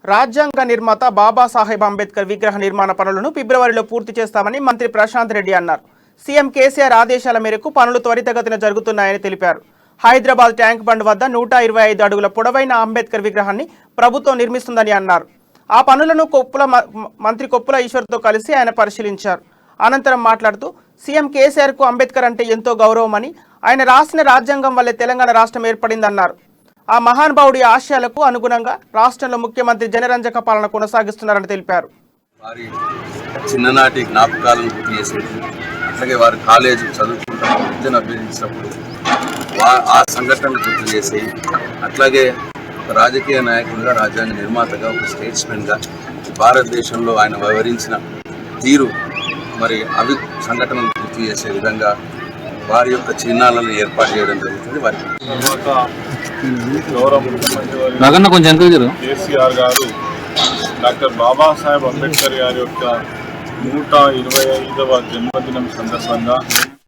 రాజ్యాంగ నిర్మాత బాబాసాహెబ్ అంబేద్కర్ విగ్రహ నిర్మాణ పనులను ఫిబ్రవరిలో పూర్తి చేస్తామని మంత్రి ప్రశాంత్ రెడ్డి అన్నారు. సీఎం కేసీఆర్ ఆదేశాల మేరకు పనులు త్వరితగతిన జరుగుతున్నాయని తెలిపారు. హైదరాబాద్ ట్యాంక్ బండ్ వద్ద 125 అడుగుల పొడవైన అంబేద్కర్ విగ్రహాన్ని ప్రభుత్వం నిర్మిస్తుందని అన్నారు. ఆ పనులను మంత్రి కొప్పుల ఈశ్వర్తో కలిసి ఆయన పరిశీలించారు. అనంతరం మాట్లాడుతూ సీఎం కేసీఆర్కు అంబేద్కర్ అంటే ఎంతో గౌరవమని, ఆయన రాసిన రాజ్యాంగం వల్లే తెలంగాణ రాష్ట్రం ఏర్పడిందన్నారు. ఆ మహానుభావుడి ఆశయాలకు అనుగుణంగా రాష్ట్రంలో ముఖ్యమంత్రి జనరంజక పాలన కొనసాగిస్తున్నారని తెలిపారు. వారి చిన్ననాటి జ్ఞాపకాలను గుర్తు చేసేది, అట్లాగే వారి కాలేజీ చదువుకుంటూ విద్యను అభ్యసించినప్పుడు ఆ సంఘటనలు గుర్తు చేసేవి, అట్లాగే ఒక రాజకీయ నాయకుడిగా, రాజ్యాంగ నిర్మాతగా, ఒక స్టేట్స్మెన్గా భారతదేశంలో ఆయన వ్యవహరించిన తీరు మరి అవి సంఘటనలు గుర్తు చేసే విధంగా వారి యొక్క చిహ్నాలను ఏర్పాటు చేయడం జరుగుతుంది. వారి గౌరవ ముఖ్యమంత్రి కేసీఆర్ గారు డాక్టర్ బాబాసాహెబ్ అంబేద్కర్ గారి యొక్క 125వ జన్మదినం సందర్భంగా